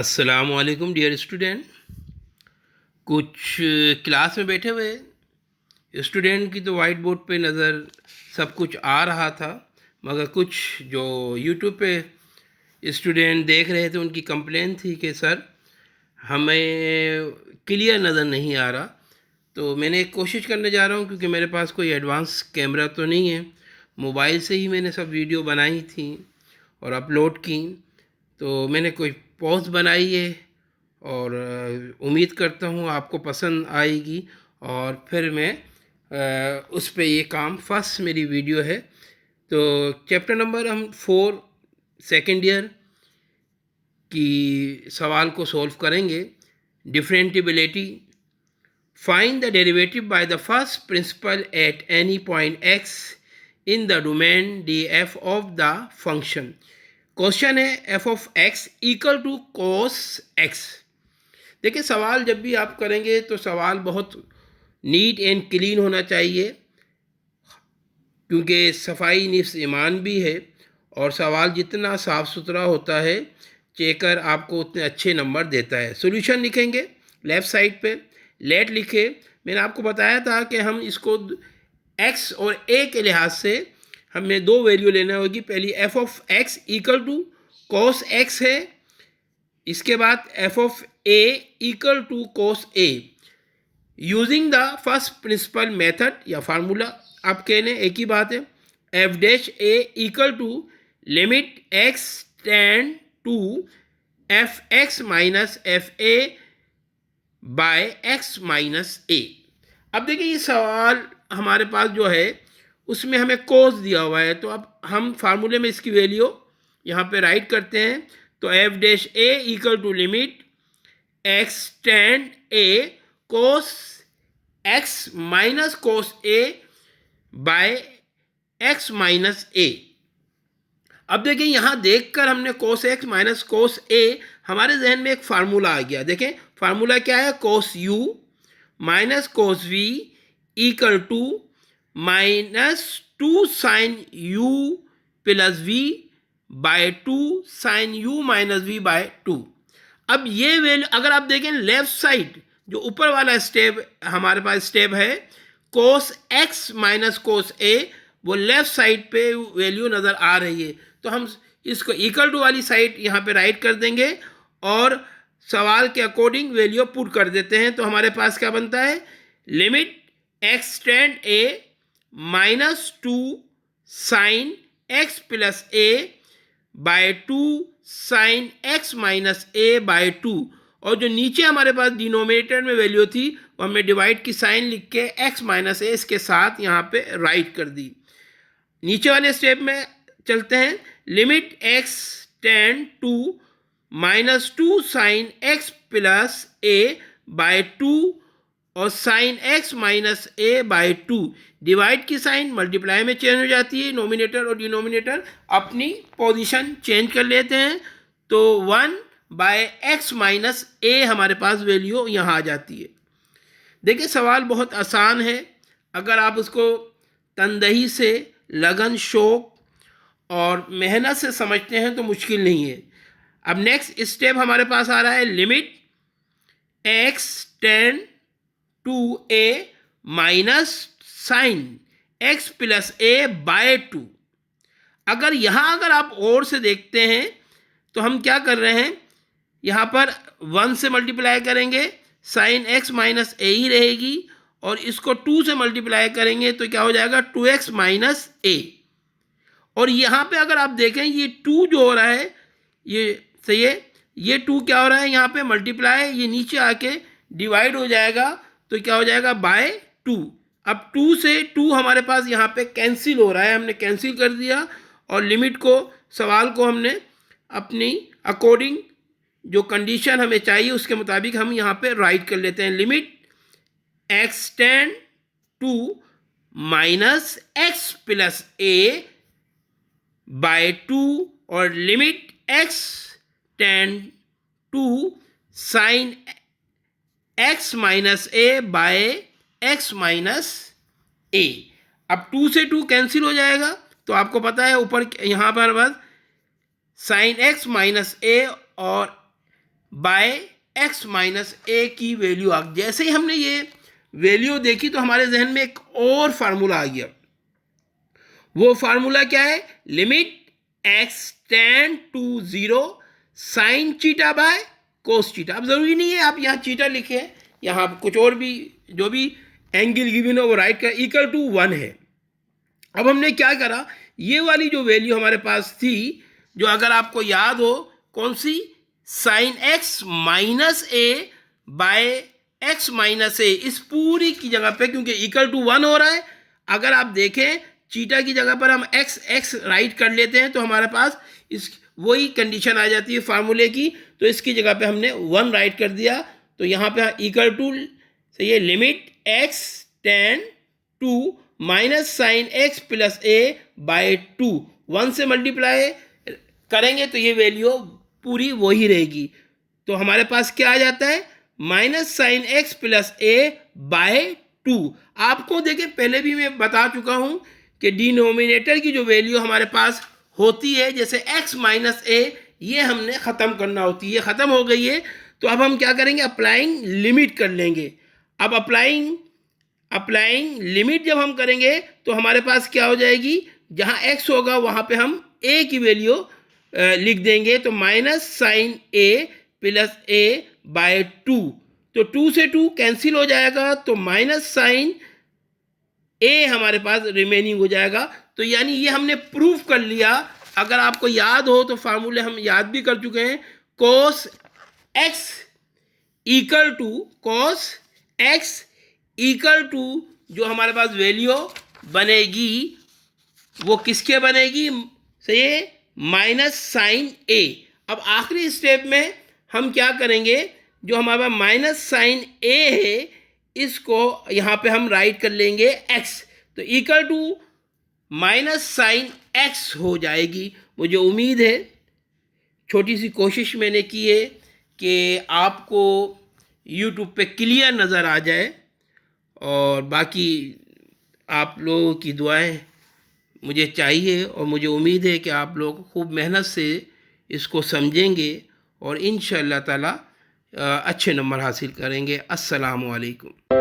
अस्सलामुअलैकुम dear student. कुछ class में बैठे हुए स्टूडेंट की तो वाइट बोर्ड पे नज़र सब कुछ आ रहा था, मगर कुछ जो यूट्यूब पे स्टूडेंट देख रहे थे उनकी कंप्लेन थी कि सर हमें क्लियर नज़र नहीं आ रहा। तो मैंने एक कोशिश करने जा रहा हूँ, क्योंकि मेरे पास कोई एडवांस कैमरा तो नहीं है, मोबाइल से ही मैंने सब वीडियो बनाई थी और अपलोड की। तो मैंने कोई पोस्ट बनाई है और उम्मीद करता हूँ आपको पसंद आएगी। और फिर मैं उस पे ये काम फर्स्ट मेरी वीडियो है। तो चैप्टर नंबर हम 4 सेकेंड ईयर की सवाल को सॉल्व करेंगे। Differentiability, find the derivative by the first principle at any point x in the domain D f of the function. Question है f of x equal to cos x. देखिए, सवाल जब भी आप करेंगे तो सवाल बहुत नीट एंड क्लीन होना चाहिए, क्योंकि सफाई निफ्स ईमान भी है। और सवाल जितना साफ़ सुथरा होता है, चेकर आपको उतने अच्छे नंबर देता है। सॉल्यूशन लिखेंगे लेफ़्ट साइड पे, लेट लिखे। मैंने आपको बताया था कि हम इसको एक्स और ए के लिहाज से हमें दो वैल्यू लेना होगी। पहली f of x equal to cos x है, इसके बाद f of a equal to cos a. Using the first principle method या फार्मूला, आप कहने एक ही बात है। F dash a equal to limit x tend to f x minus f a by x minus a. अब देखिए, ये सवाल हमारे पास जो है उसमें हमें कोस दिया हुआ है, तो अब हम फार्मूले में इसकी वैल्यू यहाँ पे राइट करते हैं। तो f dash a equal to limit x tend a cos x minus cos a by x minus a. अब देखिए, यहाँ देखकर हमने कोस एक्स माइनस कोस ए, हमारे जहन में एक फार्मूला आ गया। देखें फार्मूला क्या है, cos u minus cos v equal to minus 2 sine u plus v by 2 sine u minus v by 2। अब ये वैल्यू अगर आप देखें लेफ्ट साइड, जो ऊपर वाला स्टेप हमारे पास स्टेप है कोस एक्स माइनस कोस ए, वो लेफ्ट साइड पे वैल्यू नज़र आ रही है। तो हम इसको इक्वल टू वाली साइड यहाँ पे राइट कर देंगे और सवाल के अकॉर्डिंग वैल्यू पुट कर देते हैं। तो हमारे पास क्या बनता है, limit x tend A minus 2 sine x plus a by 2 sine x minus a by 2। और जो नीचे हमारे पास डिनोमिनेटर में वैल्यू थी वो हमने डिवाइड की साइन लिख के एक्स माइनस ए इसके साथ यहाँ पे राइट कर दी। नीचे वाले स्टेप में चलते हैं। Limit x tend to minus 2 sine x plus a by 2 और sine x minus a by 2। Divide की साइन मल्टीप्लाई में चेंज हो जाती है, नोमिनेटर और डिनोमिनेटर अपनी पोजीशन चेंज कर लेते हैं। तो 1 बाय एक्स माइनस ए हमारे पास वैल्यू यहाँ आ जाती है। देखिए, सवाल बहुत आसान है, अगर आप उसको तनदही से, लगन, शौक और मेहनत से समझते हैं तो मुश्किल नहीं है। अब नेक्स्ट स्टेप हमारे पास आ रहा है, limit x tend to a minus sine x plus a by 2। अगर आप और से देखते हैं तो हम क्या कर रहे हैं, यहाँ पर 1 से मल्टीप्लाई करेंगे, साइन एक्स माइनस ए ही रहेगी, और इसको 2 से मल्टीप्लाई करेंगे तो क्या हो जाएगा, 2x माइनस ए। और यहाँ पे अगर आप देखें ये 2 जो हो रहा है, ये सही है, ये 2 क्या हो रहा है, यहाँ पे मल्टीप्लाई, ये नीचे आके डिवाइड हो जाएगा, तो क्या हो जाएगा, बाय 2। अब 2 से 2 हमारे पास यहाँ पे कैंसिल हो रहा है, हमने कैंसिल कर दिया, और लिमिट को, सवाल को हमने अपनी अकॉर्डिंग जो कंडीशन हमें चाहिए उसके मुताबिक हम यहाँ पे राइट कर लेते हैं। Limit x tend to minus x plus a by 2 और limit x tend to sine x minus a by x minus a. अब 2 से 2 कैंसिल हो जाएगा, तो आपको पता है ऊपर यहाँ पर बस साइन एक्स माइनस ए और बाय एक्स माइनस ए की वैल्यू आ गई। जैसे ही हमने ये वैल्यू देखी तो हमारे जहन में एक और फार्मूला आ गया। वो फार्मूला क्या है? Limit x tend to 0 sine theta by cos theta. अब ज़रूरी नहीं है आप यहाँ चीटा लिखे, यहाँ कुछ और भी जो भी एंगल गिवन हो वो राइट का इक्वल टू 1 है। अब हमने क्या करा, ये वाली जो वैल्यू हमारे पास थी, जो अगर आपको याद हो कौन सी, sign x minus a by x minus ए, इस पूरी की जगह पे क्योंकि इक्वल टू 1 हो रहा है, अगर आप देखें चीटा की जगह पर हम एक्स एक्स राइट कर लेते हैं तो हमारे पास इस वही कंडीशन आ जाती है फार्मूले की। तो इसकी जगह पे हमने 1 राइट कर दिया, तो यहाँ पे इक्वल टू से ये limit x tend to minus sine x plus a by 2, 1 से मल्टीप्लाई करेंगे तो ये वैल्यू पूरी वही रहेगी। तो हमारे पास क्या आ जाता है, minus sine x plus a by 2। आपको देखें पहले भी मैं बता चुका हूं कि डिनोमिनेटर की जो वैल्यू हमारे पास होती है, जैसे x माइनस ए, ये हमने ख़त्म करना होती है, ये ख़त्म हो गई है। तो अब हम क्या करेंगे, अप्लाइंग लिमिट कर लेंगे। अब अप्लाइंग लिमिट जब हम करेंगे तो हमारे पास क्या हो जाएगी, जहाँ x होगा वहाँ पे हम a की वैल्यू लिख देंगे, तो minus sign A plus a by 2, तो 2 से 2 कैंसिल हो जाएगा, तो माइनस साइन ए हमारे पास रिमेनिंग हो जाएगा। तो यानी ये हमने प्रूफ कर लिया। अगर आपको याद हो तो फार्मूले हम याद भी कर चुके हैं, cos x equal to cos x equal to जो हमारे पास वैल्यू बनेगी वो किसके बनेगी, सही है, माइनस साइन ए। अब आखिरी स्टेप में हम क्या करेंगे, जो हमारे पास माइनस साइन ए है इसको यहाँ पे हम राइट कर लेंगे x, तो equal to minus sine x हो जाएगी। मुझे उम्मीद है छोटी सी कोशिश मैंने की है कि आपको YouTube पे क्लियर नज़र आ जाए, और बाकी आप लोगों की दुआएं मुझे चाहिए, और मुझे उम्मीद है कि आप लोग खूब मेहनत से इसको समझेंगे और इंशाअल्लाह ताला अच्छे नंबर हासिल करेंगे। अस्सलामु अलैकुम।